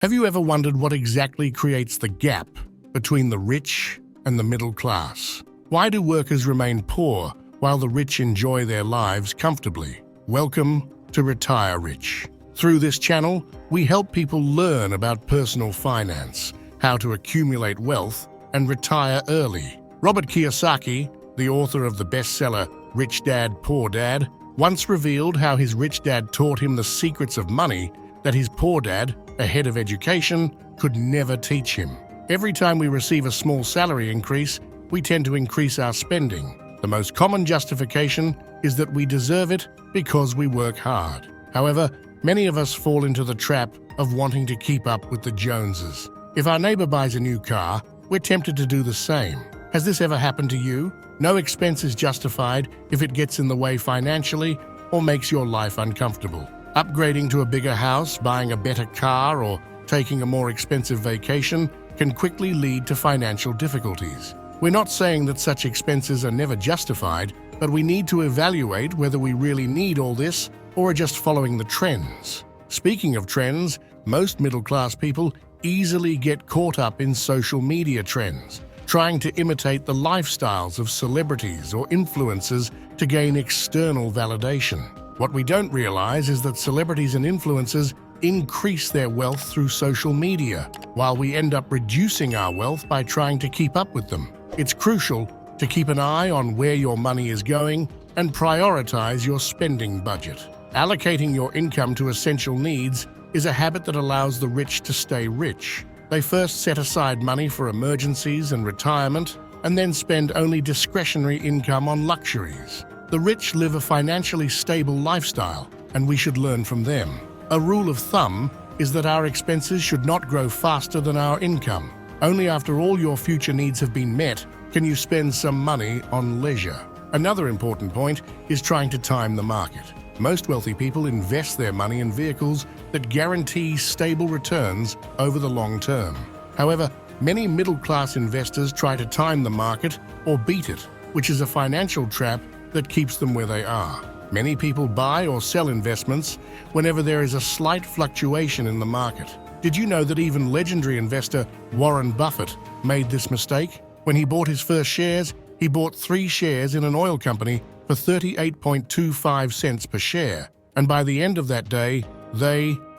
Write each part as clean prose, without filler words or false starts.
Have you ever wondered what exactly creates the gap between the rich and the middle class? Why do workers remain poor while the rich enjoy their lives comfortably? Welcome to Retire Rich. Through this channel, we help people learn about personal finance, how to accumulate wealth, and retire early. Robert Kiyosaki, the author of the bestseller Rich Dad, Poor Dad, once revealed how his rich dad taught him the secrets of money that his poor dad, a head of education, could never teach him. Every time we receive a small salary increase, we tend to increase our spending. The most common justification is that we deserve it because we work hard. However, many of us fall into the trap of wanting to keep up with the Joneses. If our neighbor buys a new car, we're tempted to do the same. Has this ever happened to you? No expense is justified if it gets in the way financially or makes your life uncomfortable. Upgrading to a bigger house, buying a better car, or taking a more expensive vacation can quickly lead to financial difficulties. We're not saying that such expenses are never justified, but we need to evaluate whether we really need all this or are just following the trends. Speaking of trends, most middle-class people easily get caught up in social media trends, trying to imitate the lifestyles of celebrities or influencers to gain external validation. What we don't realize is that celebrities and influencers increase their wealth through social media, while we end up reducing our wealth by trying to keep up with them. It's crucial to keep an eye on where your money is going and prioritize your spending budget. Allocating your income to essential needs is a habit that allows the rich to stay rich. They first set aside money for emergencies and retirement, and then spend only discretionary income on luxuries. The rich live a financially stable lifestyle, and we should learn from them. A rule of thumb is that our expenses should not grow faster than our income. Only after all your future needs have been met can you spend some money on leisure. Another important point is trying to time the market. Most wealthy people invest their money in vehicles that guarantee stable returns over the long term. However, many middle-class investors try to time the market or beat it, which is a financial trap that keeps them where they are. Many people buy or sell investments whenever there is a slight fluctuation in the market. Did you know that even legendary investor Warren Buffett made this mistake? When he bought his first shares, he bought 3 shares in an oil company for 38.25 cents per share. And by the end of that day,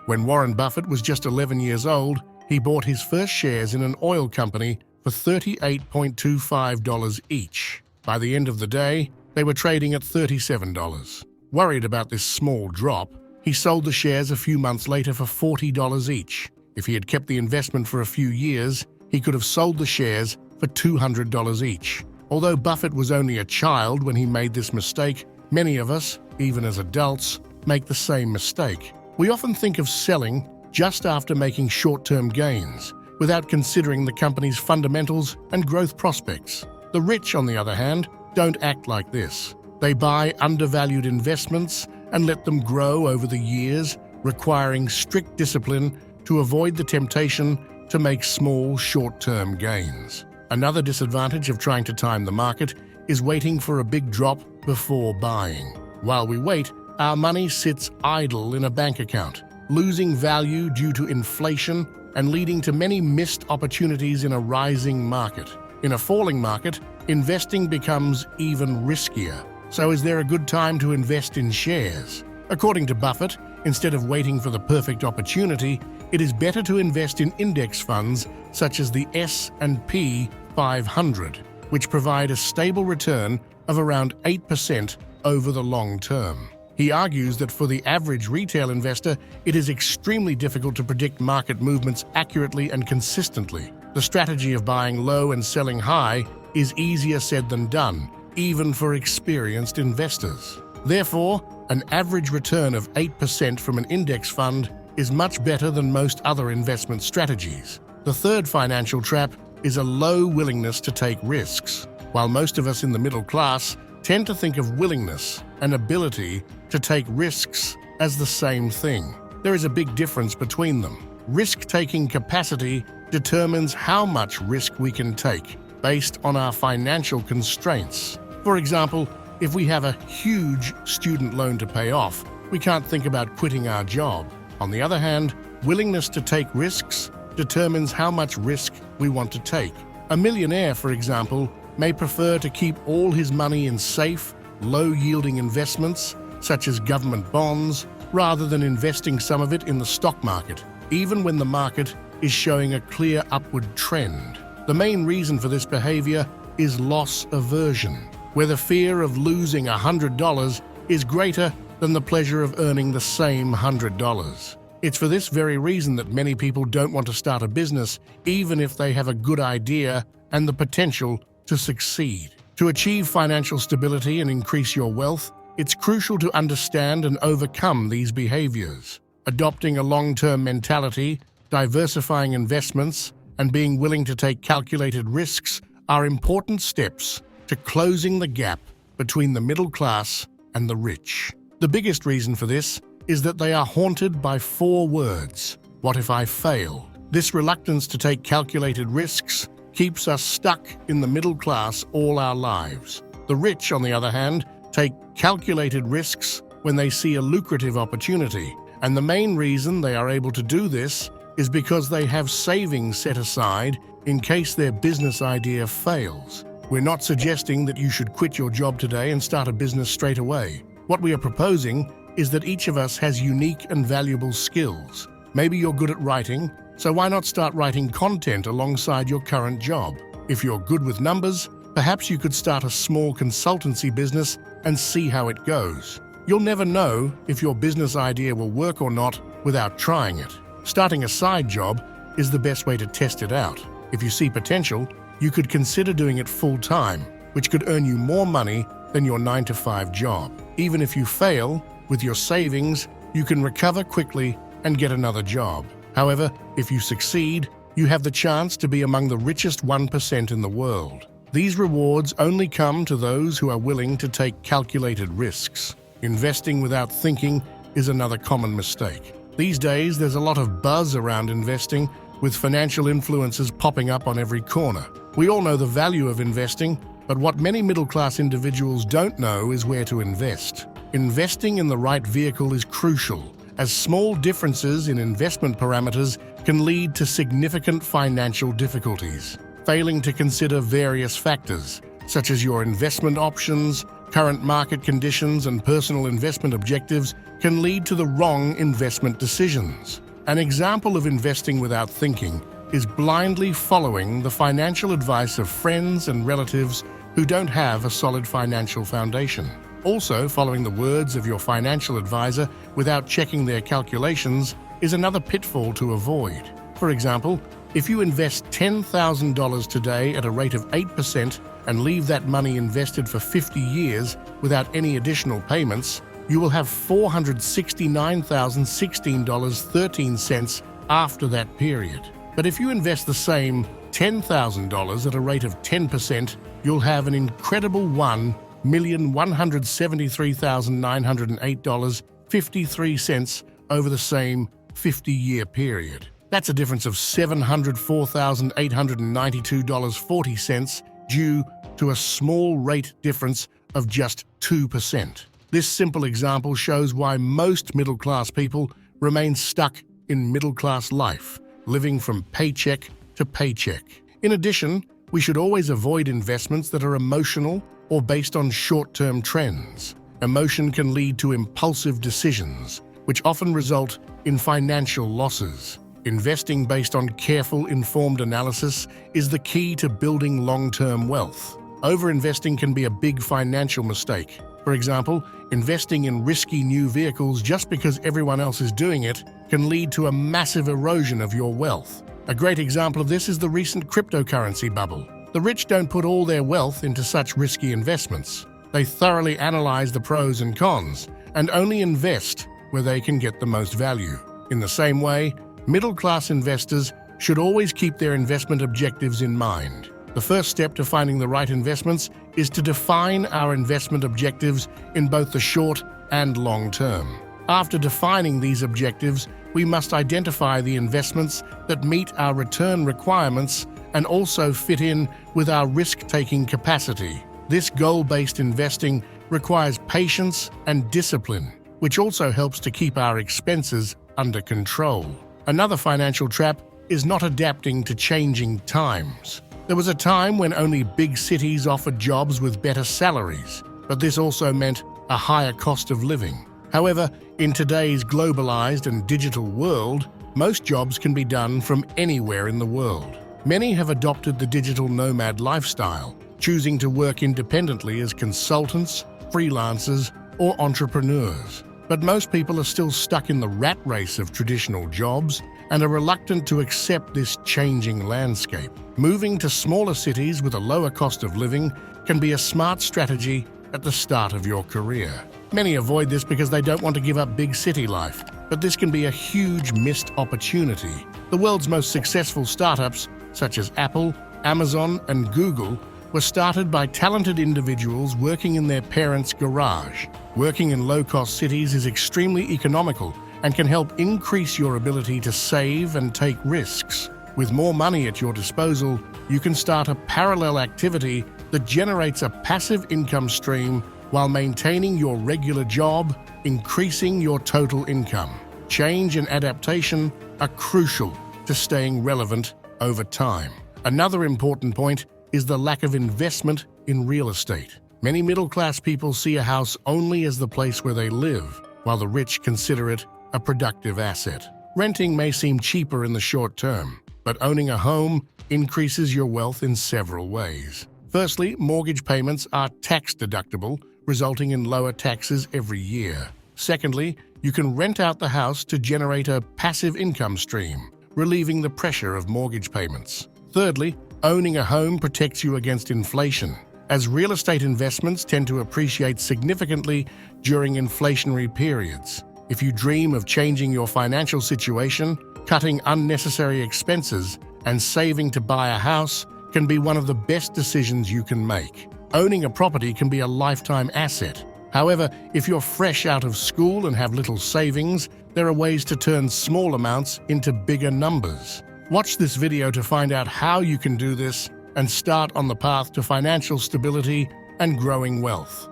when Warren Buffett was just 11 years old, he bought his first shares in an oil company for $38.25 each. By the end of the day, they were trading at $37. Worried about this small drop, he sold the shares a few months later for $40 each. If he had kept the investment for a few years, he could have sold the shares for $200 each. Although Buffett was only a child when he made this mistake, many of us, even as adults, make the same mistake. We often think of selling just after making short-term gains, without considering the company's fundamentals and growth prospects. The rich, on the other hand, don't act like this. They buy undervalued investments and let them grow over the years, requiring strict discipline to avoid the temptation to make small, short-term gains. Another disadvantage of trying to time the market is waiting for a big drop before buying. While we wait, our money sits idle in a bank account, losing value due to inflation and leading to many missed opportunities in a rising market. In a falling market, investing becomes even riskier. So is there a good time to invest in shares? According to Buffett, instead of waiting for the perfect opportunity, it is better to invest in index funds such as the S&P 500, which provide a stable return of around 8% over the long term. He argues that for the average retail investor, it is extremely difficult to predict market movements accurately and consistently. The strategy of buying low and selling high is easier said than done, even for experienced investors. Therefore, an average return of 8% from an index fund is much better than most other investment strategies. The third financial trap is a low willingness to take risks. While most of us in the middle class tend to think of willingness and ability to take risks as the same thing, there is a big difference between them. Risk-taking capacity determines how much risk we can take based on our financial constraints. For example, if we have a huge student loan to pay off, we can't think about quitting our job. On the other hand, Willingness to take risks determines how much risk we want to take. A millionaire, for example, may prefer to keep all his money in safe, low-yielding investments, such as government bonds, rather than investing some of it in the stock market, even when the market is showing a clear upward trend. The main reason for this behavior is loss aversion, where the fear of losing $100 is greater than the pleasure of earning the same $100. It's for this very reason that many people don't want to start a business, even if they have a good idea and the potential to succeed. To achieve financial stability and increase your wealth, it's crucial to understand and overcome these behaviors. Adopting a long-term mentality, diversifying investments, and being willing to take calculated risks are important steps to closing the gap between the middle class and the rich. The biggest reason for this is that they are haunted by 4 words. What if I fail? This reluctance to take calculated risks keeps us stuck in the middle class all our lives. The rich, on the other hand, take calculated risks when they see a lucrative opportunity, and the main reason they are able to do this is because they have savings set aside in case their business idea fails. We're not suggesting that you should quit your job today and start a business straight away. What we are proposing is that each of us has unique and valuable skills. Maybe you're good at writing, so why not start writing content alongside your current job? If you're good with numbers, perhaps you could start a small consultancy business and see how it goes. You'll never know if your business idea will work or not without trying it. Starting a side job is the best way to test it out. If you see potential, you could consider doing it full-time, which could earn you more money than your 9-to-5 job. Even if you fail, with your savings, you can recover quickly and get another job. However, if you succeed, you have the chance to be among the richest 1% in the world. These rewards only come to those who are willing to take calculated risks. Investing without thinking is another common mistake. These days, there's a lot of buzz around investing, with financial influencers popping up on every corner. We all know the value of investing, but what many middle-class individuals don't know is where to invest. Investing in the right vehicle is crucial, as small differences in investment parameters can lead to significant financial difficulties. Failing to consider various factors, such as your investment options, current market conditions, and personal investment objectives, can lead to the wrong investment decisions. An example of investing without thinking is blindly following the financial advice of friends and relatives who don't have a solid financial foundation. Also, following the words of your financial advisor without checking their calculations is another pitfall to avoid. For example, if you invest $10,000 today at a rate of 8% and leave that money invested for 50 years without any additional payments, you will have $469,016.13 after that period. But if you invest the same $10,000 at a rate of 10%, you'll have an incredible $1,173,908.53 over the same 50-year period. That's a difference of $704,892.40 due to a small rate difference of just 2%. This simple example shows why most middle-class people remain stuck in middle-class life, living from paycheck to paycheck. In addition, we should always avoid investments that are emotional or based on short-term trends. Emotion can lead to impulsive decisions, which often result in financial losses. Investing based on careful, informed analysis is the key to building long-term wealth. Overinvesting can be a big financial mistake. For example, investing in risky new vehicles just because everyone else is doing it can lead to a massive erosion of your wealth. A great example of this is the recent cryptocurrency bubble. The rich don't put all their wealth into such risky investments. They thoroughly analyze the pros and cons and only invest where they can get the most value. In the same way, middle-class investors should always keep their investment objectives in mind. The first step to finding the right investments is to define our investment objectives in both the short and long term. After defining these objectives, we must identify the investments that meet our return requirements and also fit in with our risk-taking capacity. This goal-based investing requires patience and discipline, which also helps to keep our expenses under control. Another financial trap is not adapting to changing times. There was a time when only big cities offered jobs with better salaries, but this also meant a higher cost of living. However, in today's globalized and digital world, most jobs can be done from anywhere in the world. Many have adopted the digital nomad lifestyle, choosing to work independently as consultants, freelancers, or entrepreneurs. But most people are still stuck in the rat race of traditional jobs and are reluctant to accept this changing landscape. Moving to smaller cities with a lower cost of living can be a smart strategy at the start of your career. Many avoid this because they don't want to give up big city life, but this can be a huge missed opportunity. The world's most successful startups, such as Apple, Amazon, and Google, were started by talented individuals working in their parents' garage. Working in low-cost cities is extremely economical and can help increase your ability to save and take risks. With more money at your disposal, you can start a parallel activity that generates a passive income stream while maintaining your regular job, increasing your total income. Change and adaptation are crucial to staying relevant over time. Another important point is the lack of investment in real estate. Many middle-class people see a house only as the place where they live, while the rich consider it a productive asset. Renting may seem cheaper in the short term, but owning a home increases your wealth in several ways. Firstly, mortgage payments are tax-deductible, resulting in lower taxes every year. Secondly, you can rent out the house to generate a passive income stream, relieving the pressure of mortgage payments. Thirdly, owning a home protects you against inflation, as real estate investments tend to appreciate significantly during inflationary periods. If you dream of changing your financial situation, cutting unnecessary expenses and saving to buy a house can be one of the best decisions you can make. Owning a property can be a lifetime asset. However, if you're fresh out of school and have little savings, there are ways to turn small amounts into bigger numbers. Watch this video to find out how you can do this and start on the path to financial stability and growing wealth.